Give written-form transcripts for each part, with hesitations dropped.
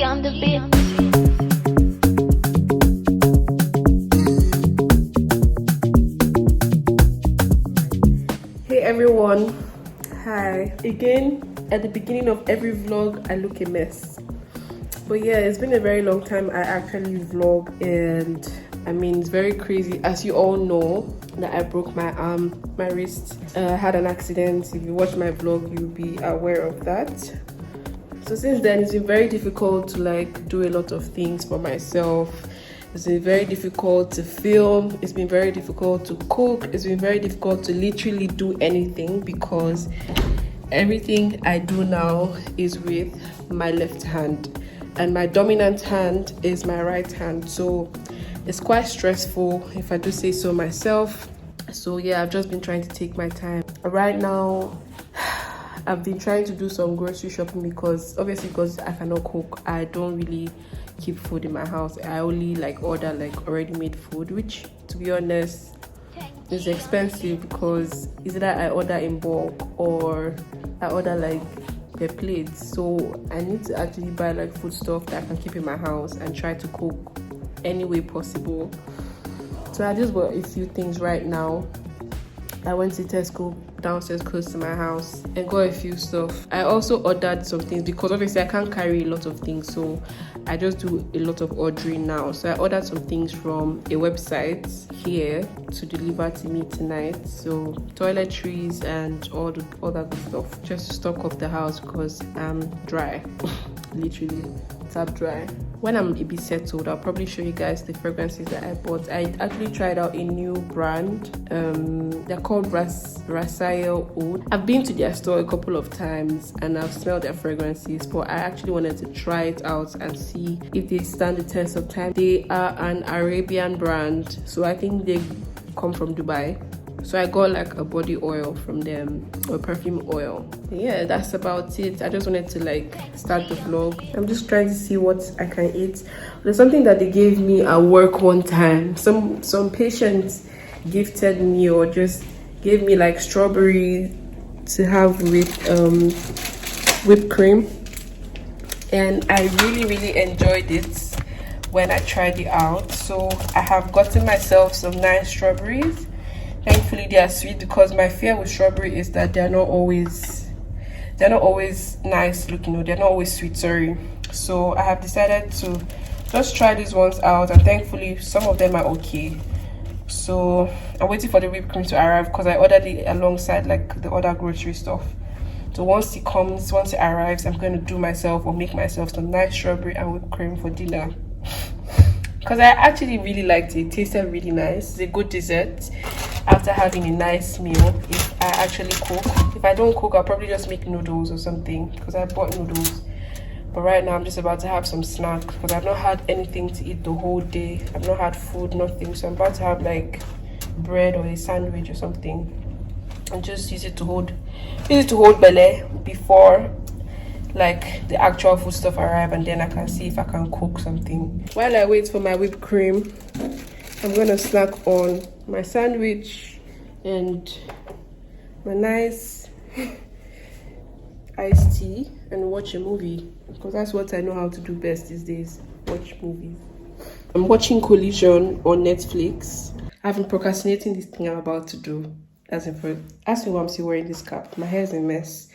on the beat. Hey everyone, hi again. At the beginning of every vlog I look a mess, but yeah, it's been a very long time I actually vlog, and I mean it's very crazy. As you all know that I broke my arm, my wrist. I had an accident. If you watch my vlog you'll be aware of that. So since then it's been very difficult to like do a lot of things for myself. It's been very difficult to film. It's been very difficult to cook. It's been very difficult to literally do anything because everything I do now is with my left hand and my dominant hand is my right hand. So it's quite stressful if I do say so myself. So yeah, I've just been trying to take my time. Right now, I've been trying to do some grocery shopping because obviously because I cannot cook, I don't really keep food in my house. I only like order like already made food, which to be honest is expensive because either I order in bulk or I order like per plate. So I need to actually buy like food stuff that I can keep in my house and try to cook any way possible. So I just bought a few things right now. I went to Tesco downstairs close to my house and got a few stuff. I also ordered some things because obviously I can't carry a lot of things, so I just do a lot of ordering now. So I ordered some things from a website here to deliver to me tonight. So toiletries and all that good stuff, just to stock up the house because I'm dry. Literally tap dry. When I'm a bit settled, I'll probably show you guys the fragrances that I bought. I actually tried out a new brand. They're called Rasael Oud. I've been to their store a couple of times and I've smelled their fragrances, but I actually wanted to try it out and see if they stand the test of time. They are an Arabian brand, so I think they come from Dubai. So I got like a body oil from them, or perfume oil. Yeah, that's about it. I just wanted to like start the vlog. I'm just trying to see what I can eat. There's something that they gave me at work one time. Some patients gifted me or just gave me like strawberry to have with whipped cream, and I really enjoyed it when I tried it out. So I have gotten myself some nice strawberries. Thankfully they are sweet, because my fear with strawberry is that they're not always nice looking, or they're not always sweet, sorry. So I have decided to just try these ones out, and thankfully some of them are okay. So I'm waiting for the whipped cream to arrive because I ordered it alongside like the other grocery stuff. So once it arrives, I'm going to do myself or make myself some nice strawberry and whipped cream for dinner. Because I actually really liked it. It tasted really nice. It's a good dessert after having a nice meal. If I actually cook, if I don't cook, I'll probably just make noodles or something because I bought noodles. But right now I'm just about to have some snacks because I've not had anything to eat the whole day. I've not had food, nothing. So I'm about to have like bread or a sandwich or something and just use it to hold belly before like the actual food stuff arrive, and then I can see if I can cook something. While I wait for my whipped cream, I'm gonna snack on my sandwich and my nice iced tea and watch a movie, because that's what I know how to do best these days, watch movies. I'm watching Collision on Netflix. I've been procrastinating this thing I'm about to do. Ask me why I'm still wearing this cap. My hair's a mess.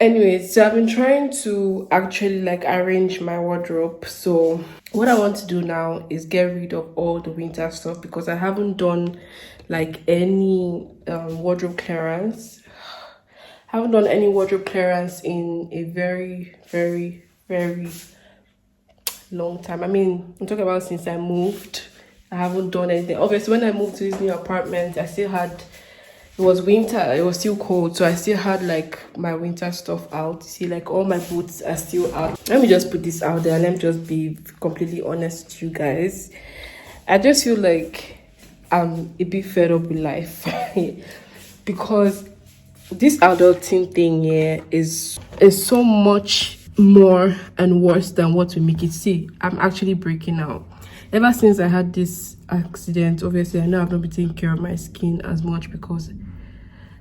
Anyways, so I've been trying to actually like arrange my wardrobe. So what I want to do now is get rid of all the winter stuff because I haven't done like any wardrobe clearance. I haven't done any wardrobe clearance in a very long time. I mean, I'm talking about since I moved. I haven't done anything. Obviously, when I moved to this new apartment, I still had, it was winter, it was still cold, so I still had like my winter stuff out. See, like all my boots are still out. Let me just put this out there. Let me just be completely honest with you guys. I just feel like I'm a bit fed up with life because this adulting thing here is so much more and worse than what we make it. See, I'm actually breaking out. Ever since I had this accident, obviously I know I've not been taking care of my skin as much because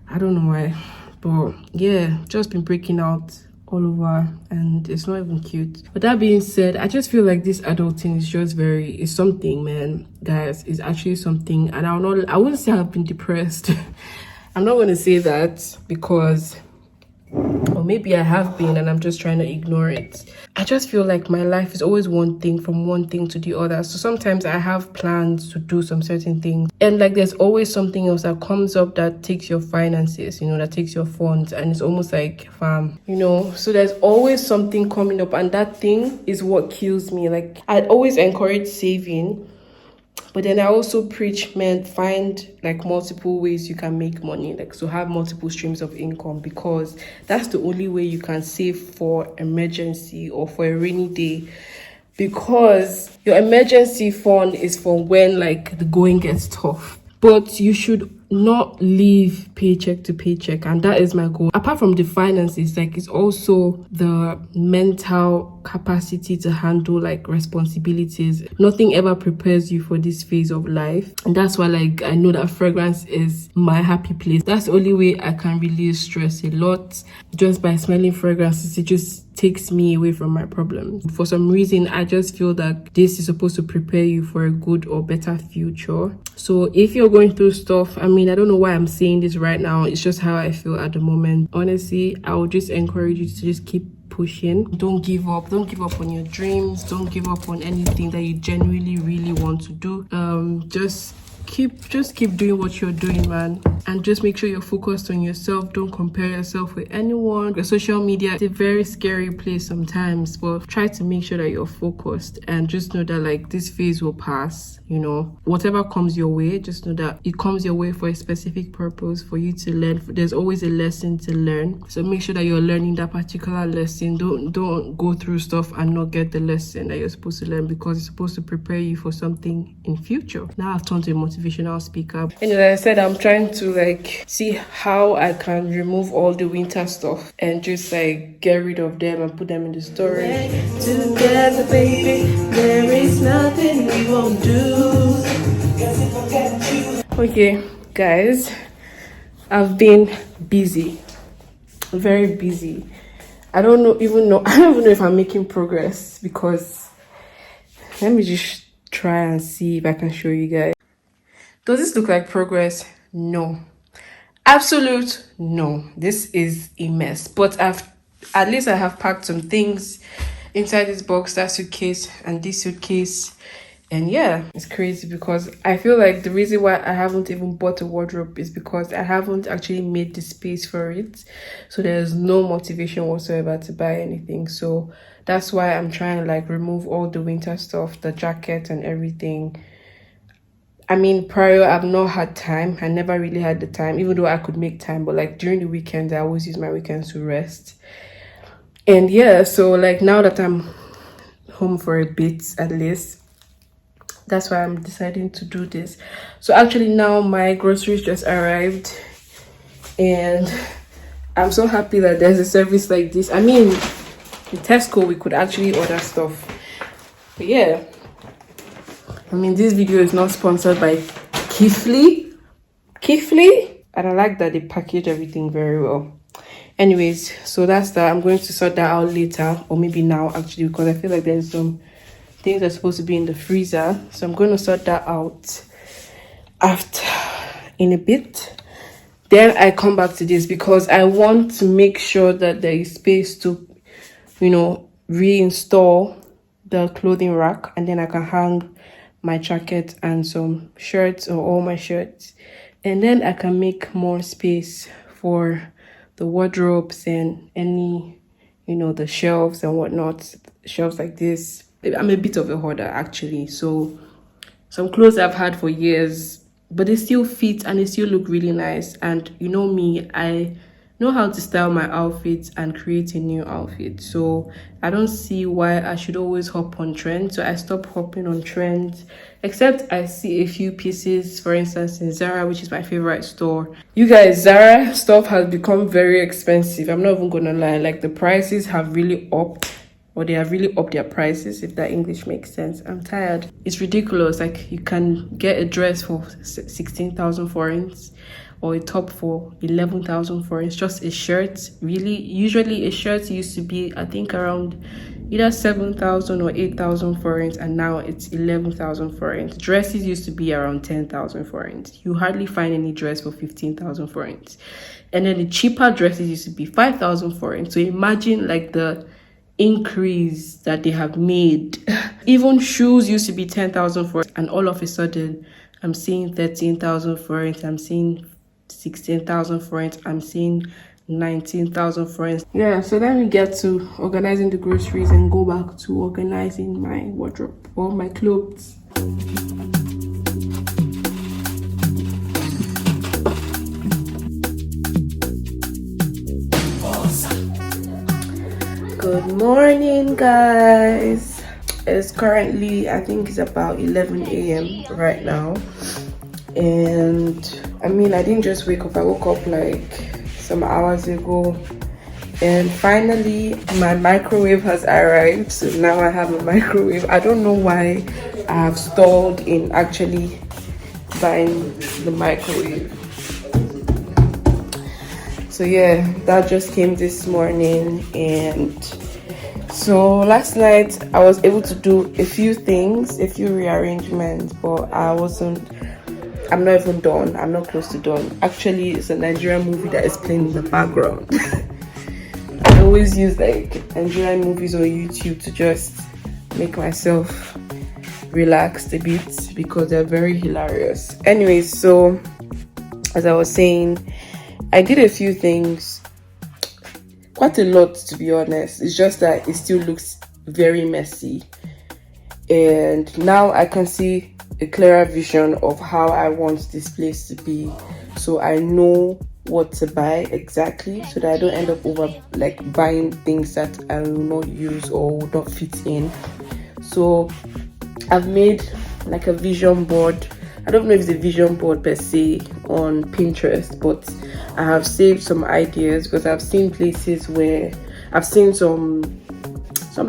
I don't know why, but yeah, just been breaking out all over, and it's not even cute. But that being said, I just feel like this adult thing is just it's something, man, guys. It's actually something. And I wouldn't say I've been depressed. I'm not going to say that, because, or maybe I have been and I'm just trying to ignore it. I just feel like my life is always one thing, from one thing to the other. So sometimes I have plans to do some certain things, and like there's always something else that comes up that takes your finances, that takes your funds, and it's almost like so there's always something coming up, and that thing is what kills me. Like, I always encourage saving, but then I also preach, man, find like multiple ways you can make money, like, so have multiple streams of income, because that's the only way you can save for emergency or for a rainy day. Because your emergency fund is for when like the going gets tough, but you should not live paycheck to paycheck, and that is my goal. Apart from the finances, like, it's also the mental capacity to handle like responsibilities. Nothing ever prepares you for this phase of life, and that's why, like, I know that fragrance is my happy place. That's the only way I can release stress a lot. Just by smelling fragrances, it just takes me away from my problems. For some reason, I just feel that this is supposed to prepare you for a good or better future. So if you're going through stuff, I don't know why I'm saying this right now, it's just how I feel at the moment. Honestly, I would just encourage you to just keep pushing. Don't give up on your dreams. Don't give up on anything that you genuinely really want to do. Just keep doing what you're doing, man, and just make sure you're focused on yourself. Don't compare yourself with anyone. Social media is a very scary place sometimes, but try to make sure that you're focused, and just know that like this phase will pass. Whatever comes your way, just know that it comes your way for a specific purpose, for you to learn. There's always a lesson to learn, so make sure that you're learning that particular lesson. Don't go through stuff and not get the lesson that you're supposed to learn, because it's supposed to prepare you for something in future. Now I've turned to a motivational speaker, and as I said, I'm trying to like see how I can remove all the winter stuff and just like get rid of them and put them in the storage. Together, baby, there is nothing we won't do. Okay, guys, I've been busy, very busy. I don't even know if I'm making progress, because let me just try and see if I can show you guys. Does this look like progress? No. Absolute no. This is a mess. But at least I have packed some things inside this box, that suitcase and this suitcase. And yeah, it's crazy, because I feel like the reason why I haven't even bought a wardrobe is because I haven't actually made the space for it. So there's no motivation whatsoever to buy anything. So that's why I'm trying to like remove all the winter stuff, the jacket and everything. Prior, I've not had time. I never really had the time, even though I could make time. But like during the weekends, I always use my weekends to rest. And yeah, so like now that I'm home for a bit at least, that's why I'm deciding to do this. So actually now my groceries just arrived, and I'm so happy that there's a service like this. In Tesco, we could actually order stuff. But yeah, this video is not sponsored by Kifli, and I like that they package everything very well. Anyways, so that's that. I'm going to sort that out later, or maybe now actually, because I feel like there's some things that are supposed to be in the freezer. So I'm going to sort that out in a bit. Then I come back to this, because I want to make sure that there is space to reinstall the clothing rack, and then I can hang my jacket and some shirts, or all my shirts, and then I can make more space for the wardrobes and any the shelves and whatnot. Shelves like this. I'm a bit of a hoarder actually, so some clothes I've had for years, but they still fit and they still look really nice. And me, I know how to style my outfits and create a new outfit, so I don't see why I should always hop on trends. So I stopped hopping on trends, except I see a few pieces, for instance in Zara, which is my favorite store. You guys, Zara stuff has become very expensive. I'm not even gonna lie, like the prices have really upped, or they have really upped their prices, if that English makes sense. I'm tired. It's ridiculous. Like, you can get a dress for 16,000 forints, or a top for 11,000 forints. Just a shirt. Really, usually a shirt used to be, I think, around either 7,000 or 8,000 forints, and now it's 11,000 forints. Dresses used to be around 10,000 forints. You hardly find any dress for 15,000 forints. And then the cheaper dresses used to be 5,000 forints. So imagine like the increase that they have made. Even shoes used to be 10,000 forints, and all of a sudden I'm seeing 13,000 forints, I'm seeing 16,000 forints, I'm seeing 19,000 forints. Yeah, so then we get to organizing the groceries and go back to organizing my wardrobe or my clothes. Good morning, guys. It's currently, I think it's about 11 a.m. right now, and I mean, I didn't just wake up. I woke up like some hours ago, and finally my microwave has arrived. So now I have a microwave. I don't know why I have stalled in actually buying the microwave. So yeah, that just came this morning. And so last night I was able to do a few things, a few rearrangements, but I'm not even done. I'm not close to done. Actually, it's a Nigerian movie that is playing in the background. I always use like Nigerian movies on YouTube to just make myself relaxed a bit because they're very hilarious. Anyways, so as I was saying, I did a few things, quite a lot to be honest. It's just that it still looks very messy, and now I can see a clearer vision of how I want this place to be, so I know what to buy exactly, so that I don't end up over like buying things that I will not use or will not fit in. So I've made like a vision board. I don't know if it's a vision board per se on Pinterest, but I have saved some ideas because I've seen places where I've seen some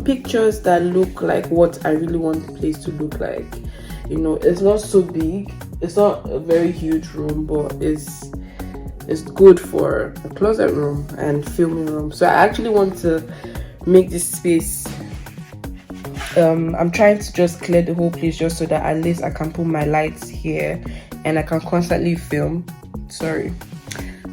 pictures that look like what I really want the place to look like. You know, it's not so big, it's not a very huge room, but it's good for a closet room and filming room. So I actually want to make this space, I'm trying to just clear the whole place just so that at least I can put my lights here and I can constantly film. So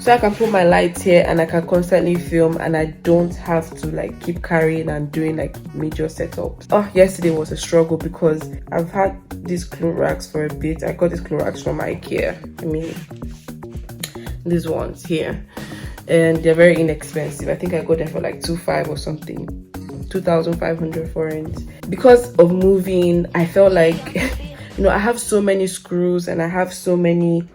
I can put my lights here and I can constantly film, and I don't have to like keep carrying and doing like major setups. Oh, yesterday was a struggle because I've had these clothes racks for a bit. I got these clothes racks from IKEA. I mean, these ones here, and they're very inexpensive. I think I got them for like 2,500 or something, 2,500 forints. Because of moving, I felt like you know, I have so many screws and I have so many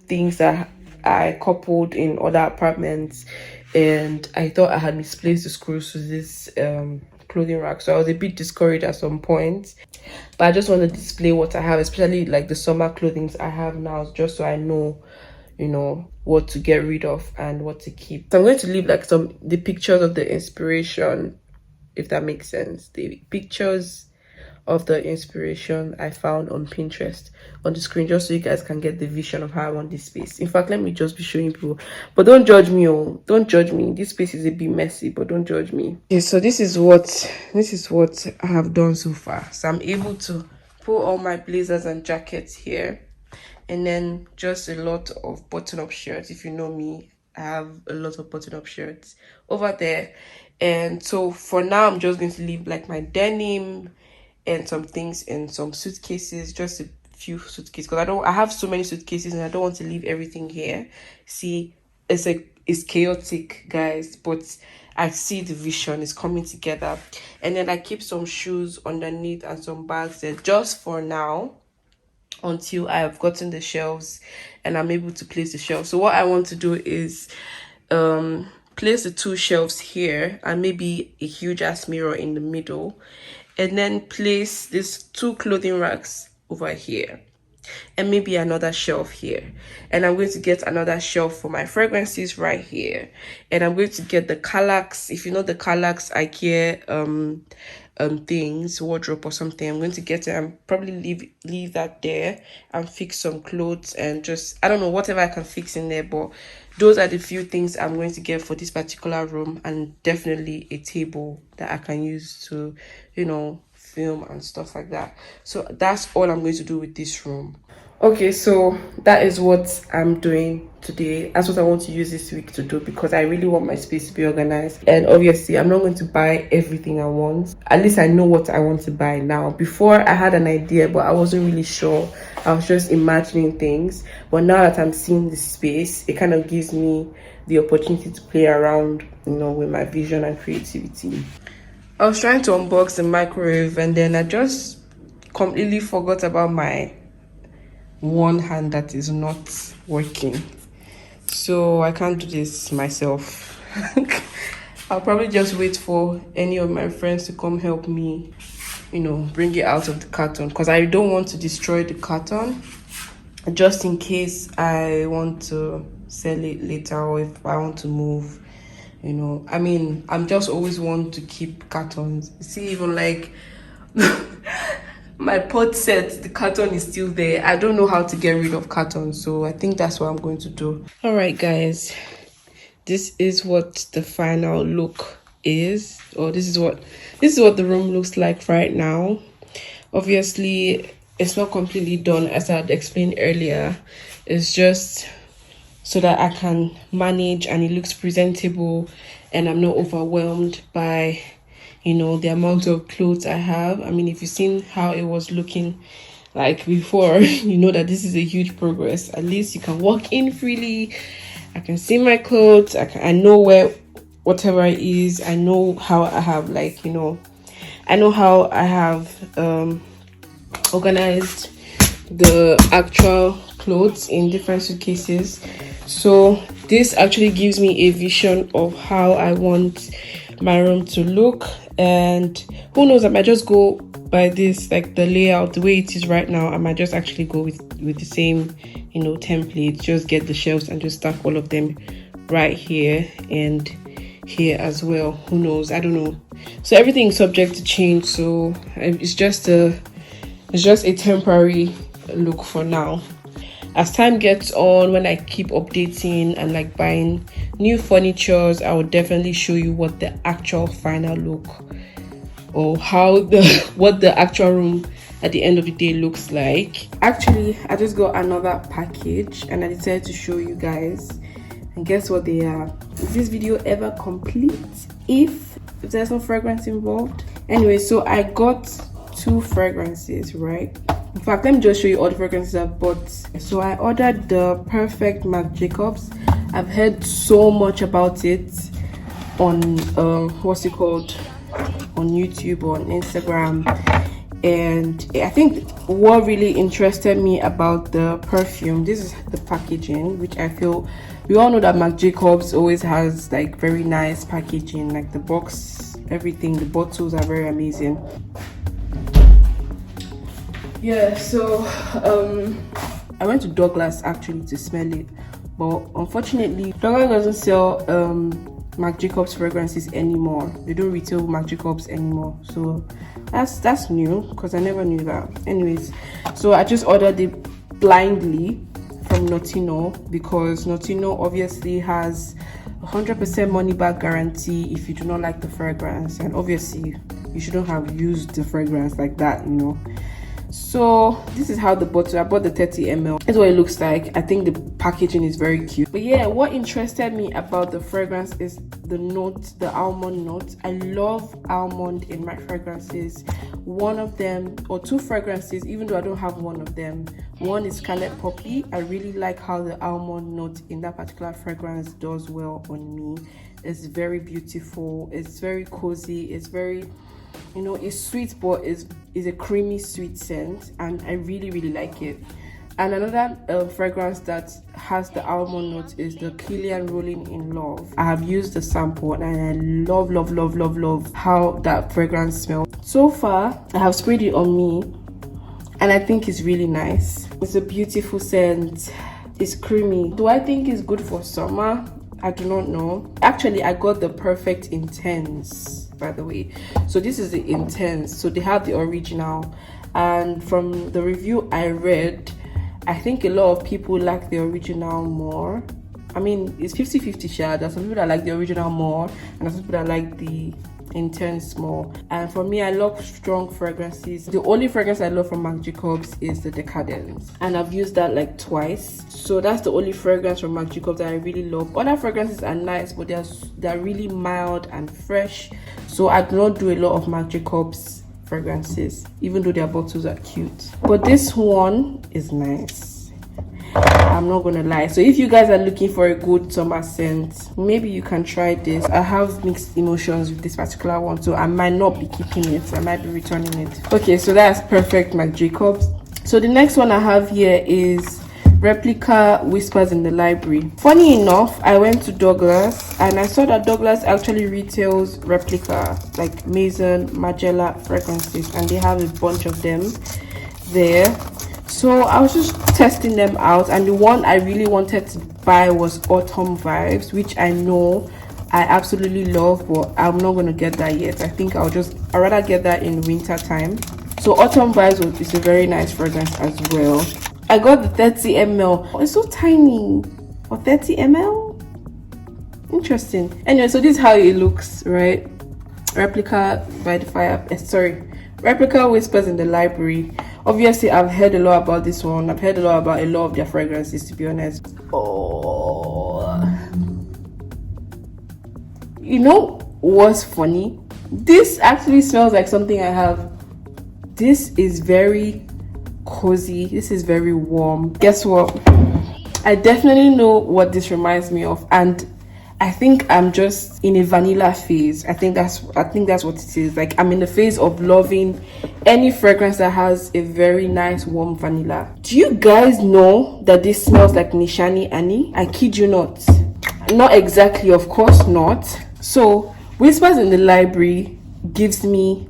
things that I coupled in other apartments, and I thought I had misplaced the screws to this clothing rack. So I was a bit discouraged at some point, but I just want to display what I have, especially like the summer clothing I have now, just so I know, you know, what to get rid of and what to keep. So I'm going to leave like the pictures of the inspiration, if that makes sense. The pictures of the inspiration I found on Pinterest on the screen, just so you guys can get the vision of how I want this space. In fact, let me just be showing people, but don't judge me. Oh, don't judge me. This space is a bit messy, but don't judge me. Okay, so this is what I have done so far. So I'm able to put all my blazers and jackets here, and then just a lot of button-up shirts. If you know me, I have a lot of button-up shirts over there. And so for now, I'm just going to leave like my denim and some things in some suitcases, just a few suitcases, because I have so many suitcases and I don't want to leave everything here. See, it's chaotic, guys, but I see the vision is coming together. And then I keep some shoes underneath and some bags there just for now, until I have gotten the shelves and I'm able to place the shelves. So what I want to do is place the 2 shelves here and maybe a huge ass mirror in the middle, and then place these 2 clothing racks over here. and maybe another shelf here, and I'm going to get another shelf for my fragrances right here, and I'm going to get the Calax, if you know the Calax IKEA things, wardrobe or something. I'm going to get it and probably leave that there and fix some clothes and just, I don't know, whatever I can fix in there. But those are the few things I'm going to get for this particular room, and definitely a table that I can use to, you know, film and stuff like that. So that's all I'm going to do with this room. Okay, so that is what I'm doing today. That's what I want to use this week to do, because I really want my space to be organized. And obviously I'm not going to buy everything I want. At least I know what I want to buy now. Before I had an idea, but I wasn't really sure. I was just imagining things. But now that I'm seeing the space, it kind of gives me the opportunity to play around, you know, with my vision and creativity. I was trying to unbox the microwave, and then I just completely forgot about my one hand that is not working, so I can't do this myself. I'll probably just wait for any of my friends to come help me, you know, bring it out of the carton, because I don't want to destroy the carton, just in case I want to sell it later, or if I want to move, you know. I mean, I'm just always want to keep cartons. See, even like my pot set, the carton is still there. I don't know how to get rid of cartons, so I think that's what I'm going to do. All right, guys, this is what the final look is, or this is what the room looks like right now. Obviously it's not completely done, as I had explained earlier. It's just so that I can manage and it looks presentable and I'm not overwhelmed by, you know, the amount of clothes I have. I mean, if you've seen how it was looking like before, you know that this is a huge progress. At least you can walk in freely. I can see my clothes. I know where whatever it is. I know how I have, like, you know, I know how I have organized the actual clothes in different suitcases. So this actually gives me a vision of how I want my room to look, and who knows, I might just go by this, like the layout the way it is right now. I might just actually go with the same, you know, template, just get the shelves and just stack all of them right here and here as well. Who knows, I don't know. So everything's subject to change, so it's just a temporary look for now. As time gets on, when I keep updating and like buying new furnitures, I will definitely show you what the actual final look, or what the actual room at the end of the day looks like. Actually, I just got another package and I decided to show you guys, and guess what they are. Is this video ever complete if there's no fragrance involved? Anyway, so I got 2 fragrances, right? In fact, let me just show you all the fragrances I've bought. So I ordered the Perfect Marc Jacobs. I've heard so much about it on what's it called, on YouTube or on Instagram, and I think what really interested me about the perfume, this is the packaging, which I feel we all know that Marc Jacobs always has like very nice packaging, like the box, everything, the bottles are very amazing. Yeah, so I went to Douglas actually to smell it, but unfortunately Douglas doesn't sell Marc Jacobs fragrances anymore. They don't retail Marc Jacobs anymore, so that's new, because I never knew that. Anyways, so I just ordered it blindly from Notino, because Notino obviously has 100% money back guarantee if you do not like the fragrance, and obviously you shouldn't have used the fragrance like that, you know. So this is how the bottle, I bought the 30 ml. That's what it looks like. I think the packaging is very cute. But yeah, what interested me about the fragrance is the note, the almond note. I love almond in my fragrances. One of them, or 2 fragrances, even though I don't have one of them. One is Scarlet Poppy. I really like how the almond note in that particular fragrance does well on me. It's very beautiful. It's very cozy. It's very, you know, it's sweet, but it's a creamy sweet scent, and I really like it. And another fragrance that has the almond note is the Kilian Rolling in Love. I have used the sample and I love how that fragrance smells. So far I have sprayed it on me and I think it's really nice. It's a beautiful scent. It's creamy. Do I think it's good for summer? I do not know. Actually, I got the Perfect Intense, by the way. So this is the Intense. So they have the original, and from the review I read, I think a lot of people like the original more. I mean, it's 50-50 share. There's some people that like the original more, and there's some people that like the Intense more. And for me, I love strong fragrances. The only fragrance I love from Marc Jacobs is the Decadence, and I've used that like twice. So that's the only fragrance from Marc Jacobs that I really love. Other fragrances are nice, but they're really mild and fresh. So I do not do a lot of Marc Jacobs fragrances, even though their bottles are cute. But this one is nice, I'm not gonna lie. So if you guys are looking for a good summer scent, maybe you can try this. I have mixed emotions with this particular one, so I might not be keeping it. I might be returning it. Okay, so that's Perfect Marc Jacobs. So the next one I have here is Replica Whispers in the Library. Funny enough, I went to Douglas and I saw that Douglas actually retails replica, like Maison Margiela fragrances, and they have a bunch of them there. So I was just testing them out, and the one I really wanted to buy was Autumn Vibes, which I know I absolutely love, but I'm not going to get that yet. I think I'd rather get that in winter time. So Autumn Vibes is a very nice fragrance as well. I got the 30 ml. Oh, it's so tiny. For 30 ml? Interesting. Anyway, so this is how it looks, right? Replica by the fire. Replica Whispers in the Library. Obviously, I've heard a lot about this one. I've heard a lot about a lot of their fragrances, to be honest. Oh. You know what's funny? This actually smells like something I have. This is very cozy. This is very warm. Guess what? I definitely know what this reminds me of, and I think I'm just in a vanilla phase. I think that's what it is. Like, I'm in the phase of loving any fragrance that has a very nice warm vanilla. Do you guys know that this smells like Nishani Annie? I kid you not. Not exactly, of course not. So Whispers in the Library gives me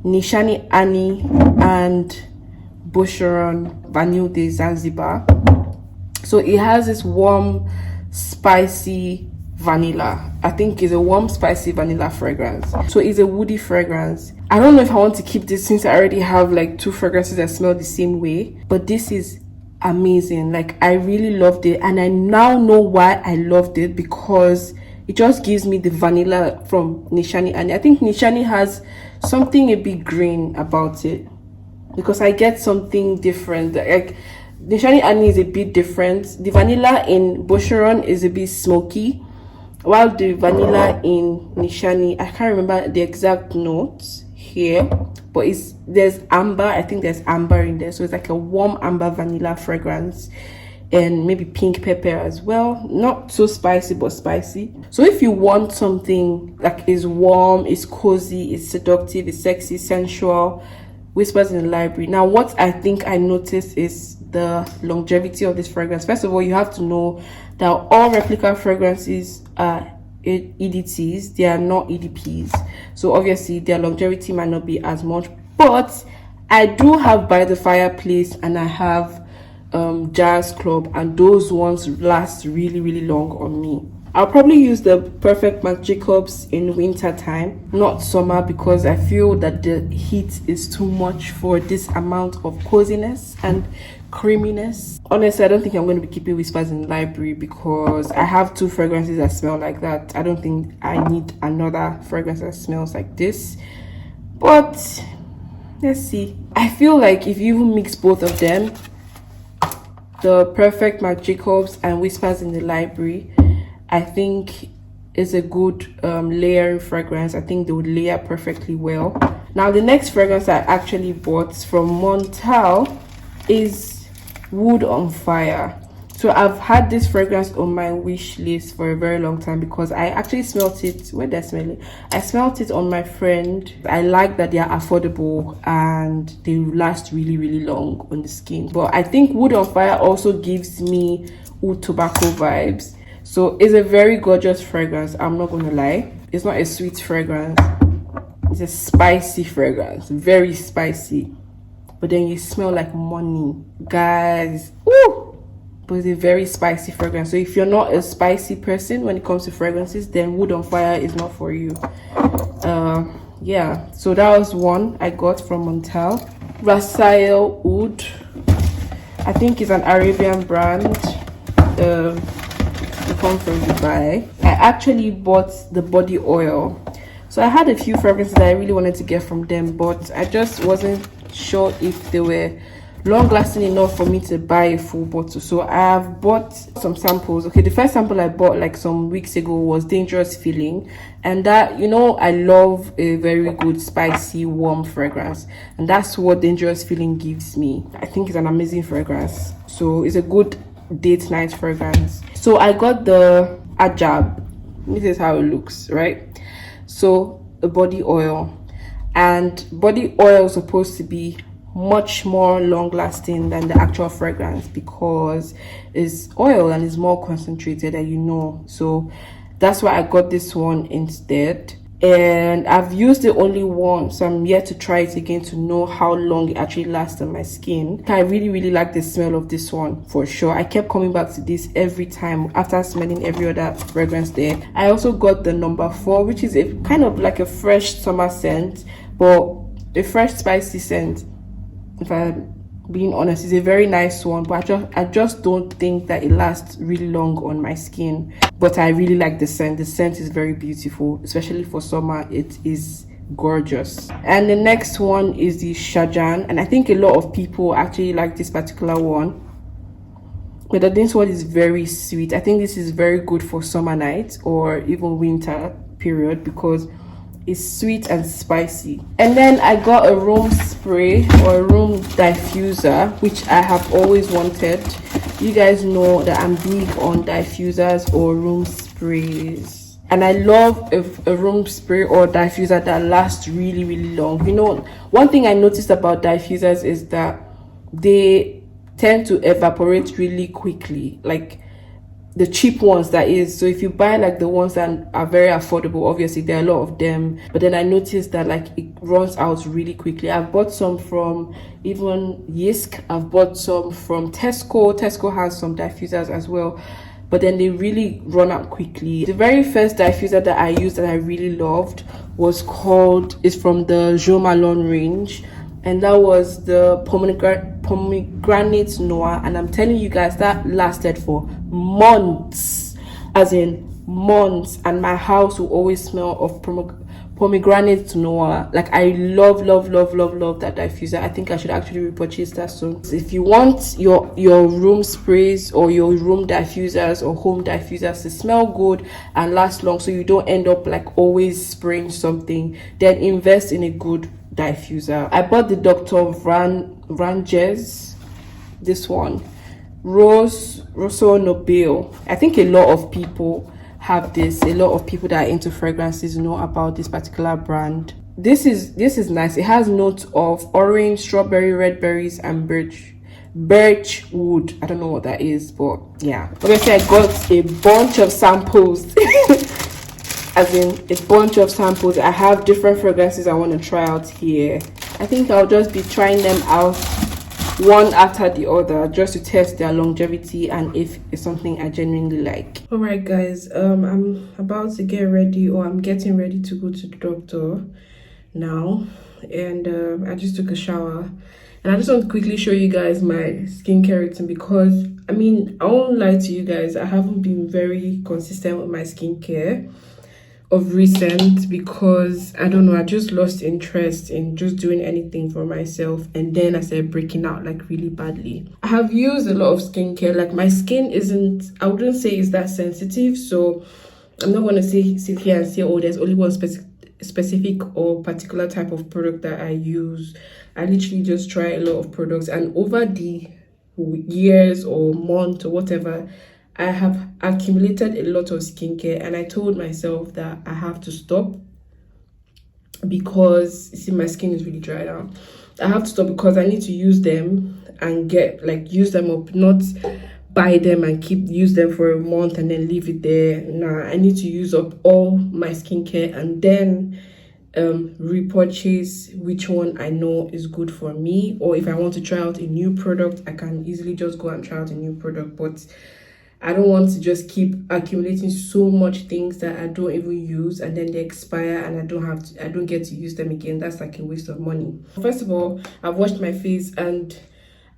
Nishani Annie and Boucheron Vanille de Zanzibar. So it has this warm, spicy vanilla. I think it's a warm, spicy vanilla fragrance. So it's a woody fragrance. I don't know if I want to keep this since I already have like 2 fragrances that smell the same way, but this is amazing. Like, I really loved it, and I now know why I loved it, because it just gives me the vanilla from Nishani Annie. I think Nishani has something a bit green about it, because I get something different. Like, Nishani Annie is a bit different. The vanilla in Boucheron is a bit smoky, while the vanilla in Nishani, I can't remember the exact notes here, but there's amber. I think there's amber in there, so it's like a warm amber vanilla fragrance, and maybe pink pepper as well. Not so spicy, but spicy. So if you want something that is warm, is cozy, is seductive, is sexy, sensual, Whispers in the Library. Now, what I think I noticed is the longevity of this fragrance. First of all, you have to know that all replica fragrances are EDTs. They are not EDPs. So obviously their longevity might not be as much, but I do have By the Fireplace and I have Jazz Club, and those ones last really, really long on me. I'll probably use the Perfect Marc Jacobs in winter time, not summer, because I feel that the heat is too much for this amount of coziness and creaminess. Honestly, I don't think I'm going to be keeping Whispers in the Library, because I have 2 fragrances that smell like that. I don't think I need another fragrance that smells like this. But let's see. I feel like if you mix both of them, the Perfect Marc Jacobs and Whispers in the Library, I think it's a good layering fragrance. I think they would layer perfectly well. Now, the next fragrance I actually bought from Montal is Wood on Fire. So I've had this fragrance on my wish list for a very long time, because I actually smelt it. Where did I smell it? I smelt it on my friend. I like that they are affordable and they last really, really long on the skin. But I think Wood on Fire also gives me oud tobacco vibes. So it's a very gorgeous fragrance. I'm not gonna lie. It's not a sweet fragrance. It's a spicy fragrance. Very spicy. but then you smell like money, guys. Ooh! But it's a very spicy fragrance. So if you're not a spicy person when it comes to fragrances, then Wood on Fire is not for you. Yeah, so that was one I got from Montel. Rasail Oud, I think it's an Arabian brand. They come from Dubai. I actually bought the body oil. So I had a few fragrances that I really wanted to get from them, but I just wasn't sure if they were long lasting enough for me to buy a full bottle. So I have bought some samples. Okay, the first sample I bought like some weeks ago was Dangerous Feeling, and that, you know, I love a very good spicy warm fragrance, and that's what Dangerous Feeling gives me. I think it's an amazing fragrance, so it's a good date night fragrance. So I got the Ajab. This is how it looks, right? So the body oil, and body oil is supposed to be much more long lasting than the actual fragrance because it's oil and it's more concentrated, and you know, so that's why I got this one instead. And I've used it only once, so I'm yet to try it again to know how long it actually lasts on my skin. I really like the smell of this one for sure. I kept coming back to this every time after smelling every other fragrance there. I also got the number 4, which is a kind of like a fresh summer scent, but a fresh spicy scent. If I'm being honest, it's a very nice one, but I just don't think that it lasts really long on my skin. But I really like the scent. The scent is very beautiful, especially for summer. It is gorgeous. And the next one is the Shajan, and I think a lot of people actually like this particular one. But this one is very sweet. I think this is very good for summer nights or even winter period because it's sweet and spicy. And then I got a room spray or a room diffuser, which I have always wanted. You guys know that I'm big on diffusers or room sprays, and I love a room spray or diffuser that lasts really long. You know, one thing I noticed about diffusers is that they tend to evaporate really quickly, like the cheap ones, that is. So if you buy like the ones that are very affordable, obviously there are a lot of them, but then I noticed that like it runs out really quickly. I've bought some from even Yisk, I've bought some from Tesco has some diffusers as well, but then they really run out quickly. The very first diffuser that I used that I really loved is from the Jo Malone range, and that was the pomegranate noir, and I'm telling you guys that lasted for months, as in months, and my house will always smell of pomegranate noir. Like I love that diffuser. I think I should actually repurchase that soon. So if you want your room sprays or your room diffusers or home diffusers to smell good and last long, so you don't end up like always spraying something, then invest in a good diffuser. I bought the Dr. Ranges, this one, Rosso Nobile. I think a lot of people have this. A lot of people that are into fragrances know about this particular brand. This is nice. It has notes of orange, strawberry, red berries, and birch wood. I don't know what that is, but yeah. Obviously, I got a bunch of samples. As in a bunch of samples. I have different fragrances I want to try out here. I think I'll just be trying them out one after the other just to test their longevity and if it's something I genuinely like. All right guys, I'm about to get ready, or I'm getting ready to go to the doctor now, and I just took a shower, and I just want to quickly show you guys my skincare routine because I mean, I won't lie to you guys, I haven't been very consistent with my skincare of recent because I don't know, I just lost interest in just doing anything for myself, and then I started breaking out like really badly. I have used a lot of skincare. Like my skin I wouldn't say it's that sensitive, so I'm not going to sit here and say, oh, there's only one specific or particular type of product that I use. I literally just try a lot of products, and over the years or months or whatever, I have accumulated a lot of skincare, and I told myself that I have to stop because you see my skin is really dry now. I have to stop because I need to use them and use them up, not buy them and use them for a month and then leave it there. Nah, I need to use up all my skincare and then repurchase which one I know is good for me, or if I want to try out a new product, I can easily just go and try out a new product. But I don't want to just keep accumulating so much things that I don't even use, and then they expire and I don't get to use them again. That's like a waste of money. First of all, I've washed my face, and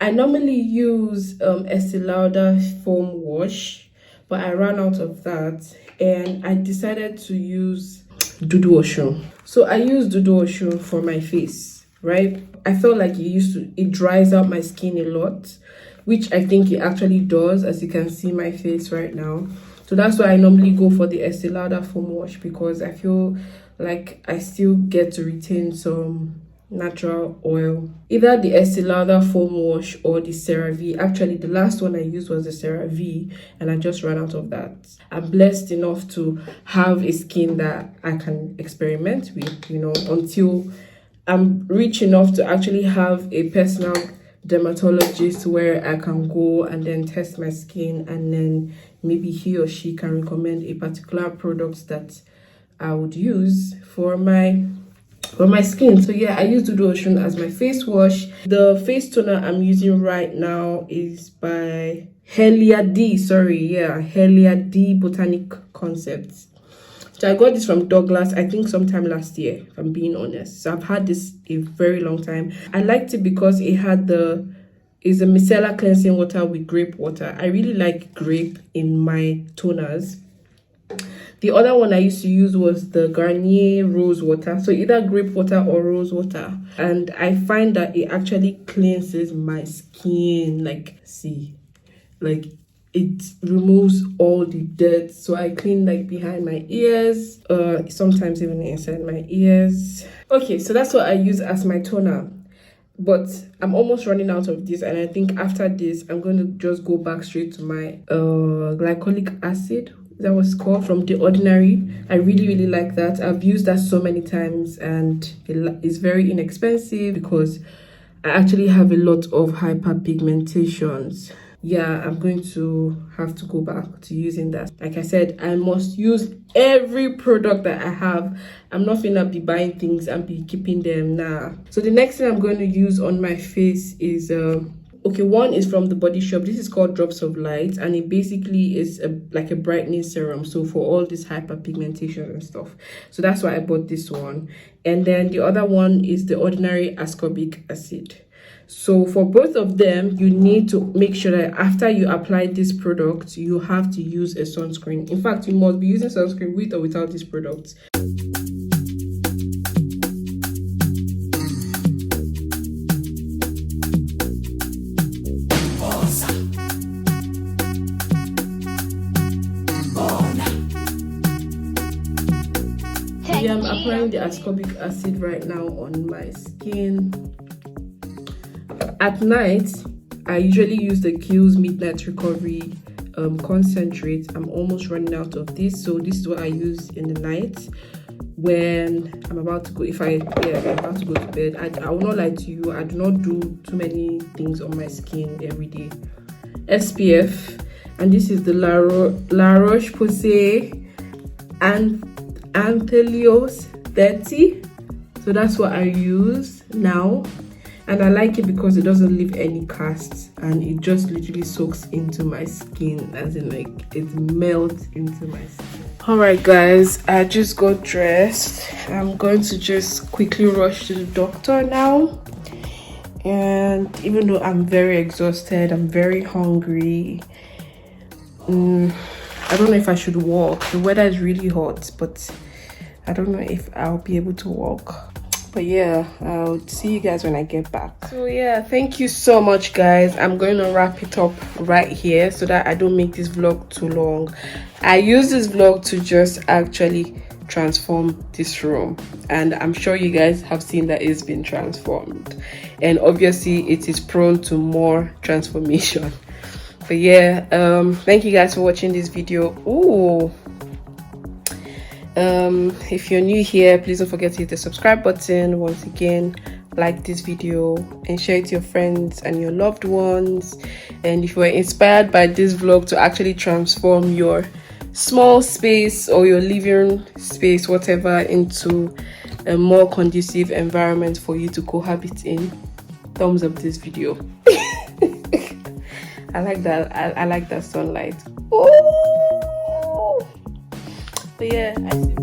I normally use Estee Lauder foam wash, but I ran out of that and I decided to use Dudu Ocean. So I use Dudu Ocean for my face, right? I felt like it dries out my skin a lot, which I think it actually does, as you can see my face right now. So that's why I normally go for the Estee Lauder foam wash, because I feel like I still get to retain some natural oil. Either the Estee Lauder foam wash or the CeraVe. Actually, the last one I used was the CeraVe, and I just ran out of that. I'm blessed enough to have a skin that I can experiment with, you know, until I'm rich enough to actually have a personal dermatologist where I can go and then test my skin, and then maybe he or she can recommend a particular product that I would use for my skin. So yeah, I use Dudu Ocean as my face wash. The face toner I'm using right now is by Helia D Botanic Concepts. So I got this from Douglas, I think sometime last year, if I'm being honest. So I've had this a very long time. I liked it because it had is a micellar cleansing water with grape water. I really like grape in my toners. The other one I used to use was the Garnier Rose Water. So either grape water or rose water. And I find that it actually cleanses my skin. Like, see, like it removes all the dirt. So I clean like behind my ears, sometimes even inside my ears. Okay, so that's what I use as my toner. But I'm almost running out of this, and I think after this I'm going to just go back straight to my glycolic acid. That was called from The Ordinary. I really like that. I've used that so many times, and it's very inexpensive because I actually have a lot of hyperpigmentations. Yeah, I'm going to have to go back to using that. Like I said, I must use every product that I have. I'm not gonna be buying things and be keeping them now. So the next thing I'm going to use on my face is okay, one is from the Body Shop. This is called Drops of Light, and it basically is like a brightening serum, so for all this hyperpigmentation and stuff. So that's why I bought this one. And then the other one is The Ordinary Ascorbic Acid. So for both of them, you need to make sure that after you apply this product, you have to use a sunscreen. In fact, you must be using sunscreen with or without this product. Yeah, I'm applying the ascorbic acid right now on my skin. At night, I usually use the Kiehl's Midnight Recovery concentrate. I'm almost running out of this, so this is what I use in the night when I'm about to go. I'm about to go to bed. I will not lie to you, I do not do too many things on my skin every day. SPF, and this is the La Roche-Posay and Anthelios 30. So that's what I use now, and I like it because it doesn't leave any casts, and it just literally soaks into my skin, as in like it melts into my skin. All right guys, I just got dressed. I'm going to just quickly rush to the doctor now, and even though I'm very exhausted, I'm very hungry. I don't know if I should walk. The weather is really hot, but I don't know if I'll be able to walk. But yeah, I'll see you guys when I get back. So yeah, thank you so much guys. I'm going to wrap it up right here so that I don't make this vlog too long. I use this vlog to just actually transform this room, and I'm sure you guys have seen that it's been transformed, and obviously it is prone to more transformation. But yeah, thank you guys for watching this video. If you're new here, please don't forget to hit the subscribe button. Once again, like this video and share it to your friends and your loved ones. And if you were inspired by this vlog to actually transform your small space or your living space, whatever, into a more conducive environment for you to cohabit in, thumbs up this video. I like that. I like that sunlight. Oh, but yeah, I see